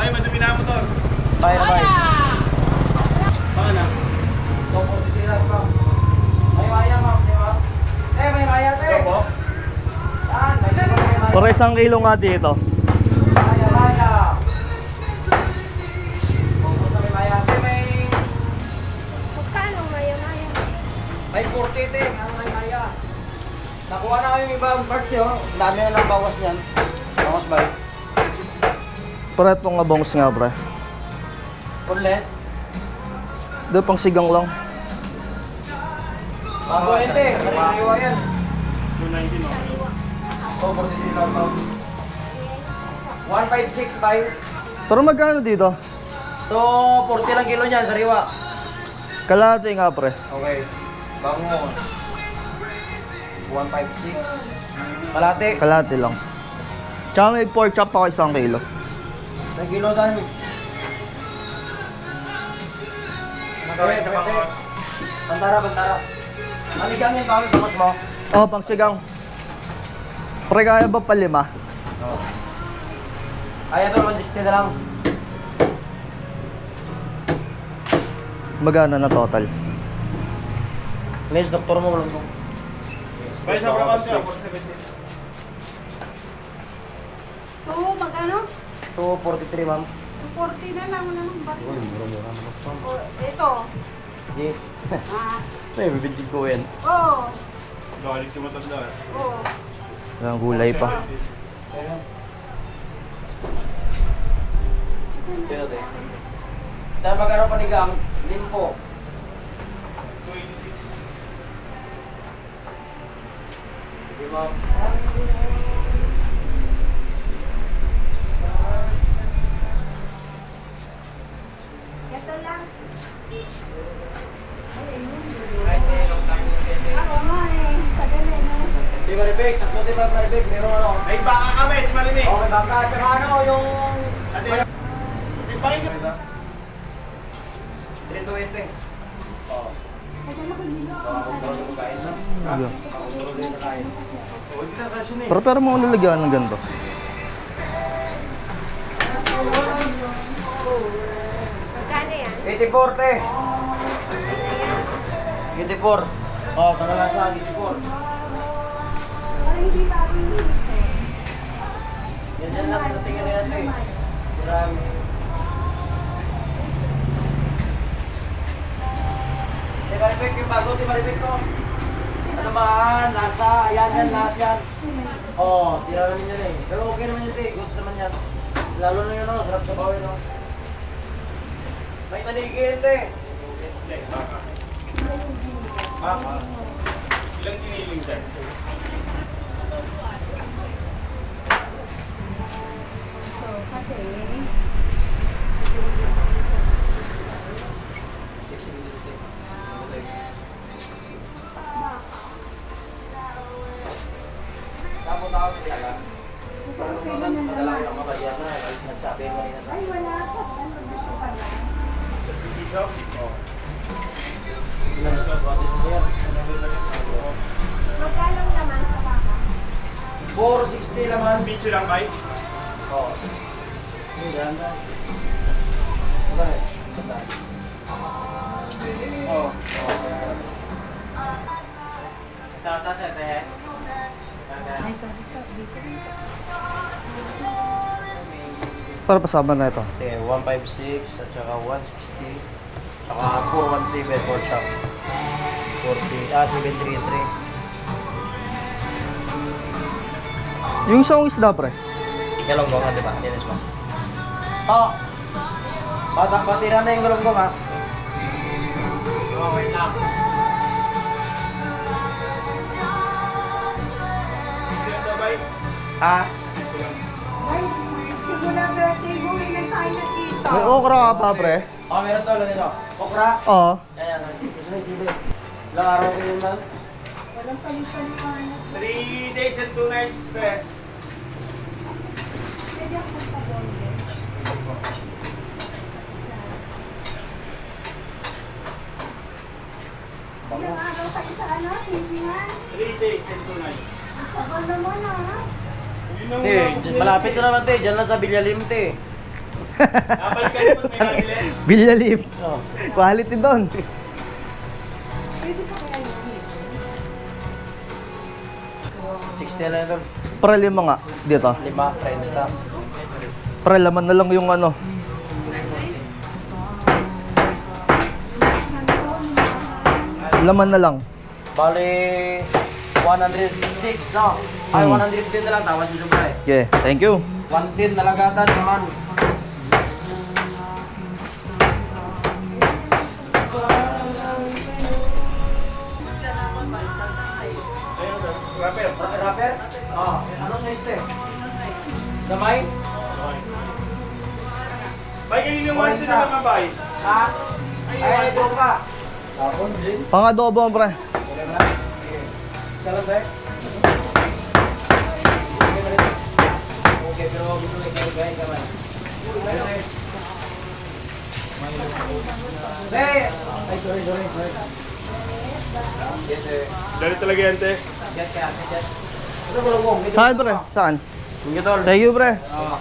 Ay, madumi na motor. Bye na bye. Baka na. Topo, titiran pa. May maya ma'am, di ba? May maya te. Opo. Yan, may maya. Para 1 kilo nga dito. Maya, maya. Topo na may maya. May... Magkano maya-maya? May 40 te, ang may maya. Nakuha na kami yung ibang parts yun. Ang dami na lang bawas niyan. Bawas ba? Para itong abongs nga, pre. Unless, Doon pang sigang lang. bago yun te. Kariniwa yan. 290 no. Oh, 43 lang to. 1565. Pero magkano dito? So, 40 lang kilo niyan, sariwa. Kalahati nga, pre. Okay. Bango. 156. Malate. Kalahati lang. Tsaka may pork chop ako 1 kilo. Sa kilo tayo. Nagawin sa pangos. Bantara, bantara. Anigang yung kami, kamas mo? Oh, pang sigang. Pre, kaya ba pa 5? Oo. Ay, ito, 160 na lang. Magana na total. Please, doktor mo lang kung. Bay sa pangos niya, 470. Oo, magkano? 243, ma'am. 40 na lang naman. Bakit? Oh, ito. Hindi. Ah, May bibigyan ko yan. oh. Galit yung matanda. Oh. Walang gulay pa. Kaya tayo. Dahil magkaroon pa ni Gang, limpo. 286. Sige, ma'am. Ito lang. Kahit may long time yung pwede. Ako nga eh. Tagal eh, no? Di Maribig, sakto di ba Maribig? Meron ano? Ay, baka kami, di malimig. Okay, baka. Tsaka ano, yung... Ate, may pakinggan. 320. Oo. Tagal ako nila. Makakontrol yung kain na. Ano? Makakontrol din na kain. O, hindi na kasi na eh. Pero mo lalagyan ng ganito. Magkano yan? 84, te. 84. Oo, kalalasan, 84. Parang hindi pa ako yung Yan dyan lang, natingin na yan, te. Marami. Di Maribig, yung bago, di Maribig ko. Ano ba, nasa, ayan yan, lahat yan. Oo, tira namin yan eh. Pero okay naman yun, te. Goods naman yan. Lalo na yun, no? Sarap sa bawin, no? May taligin, te. Hindi, baka. Baka. Ilang giniling dyan? So, kasi... 6 minutes, te. Tapos talaga. Okay na naman. Madalaki ang mabalian na. Nagsabi mo rin na sa Ay, wala ko. Ano gusto ka lang? Hindi shop? Oo. Magkano naman sa baka? 460 naman. Pizza lang kay? Oo. Hindi, ganda. Magkano? Magkano? Oo. Tatatete. Ay, sorry po. Dito rin. Para pasama na ito. 156 at saka 160. Tsaka 417 pork chop. 733. Yung isang isda, pre. Galonggong nga, di ba? Dinis mo. Oo. Patira na yung galonggong, ha? Oo, wait lang. Ilan na bay? Ha? Ay, simula birthday mo, ilan tayo nagkita? May okra ka pa, pre. Oh, meron to, nito. Okra. Oo. Ayan, may sili. Ilang araw ko yun, man? Walang palit-palitan. 3 days and 2 nights, pe. Pwede ako magpabonde. Ilang araw tayo sa ano? Sisihan? 3 days and 2 nights. Tagal naman ah. Yun ang Te, malapit na naman, te. Diyan lang sa Bilyalim, te. Napalikan mo, may kabili. Bilya-lip. Oh. Quality doon. Pwede pa kaya yun? 60 na ito. Pre, lima nga. Dito. 5, 30. Pre, laman na lang yung ano. Laman na lang. Bali, 106 no? Ay, 110 na lang. Tawad yung sobra eh. Okay, thank you. 110 nalagatan naman. Rapper. Rapper? Oh, ano sa este? Gamay? Bay, kayo yung wanted na mga bay. Ha? Ay, ito ka. Tapon din. Pang-adobo, pre. Okay ba? Isa lang ba? Okay, pero huwag ito lang kayo gamay. Hey! Ay, sorry. Yes, sir. Dali talaga yan, te. Yes, kaya. Yes. Ano ba lang mo? Saan, pre? Saan? Yung tol. Thank you, pre. Ah.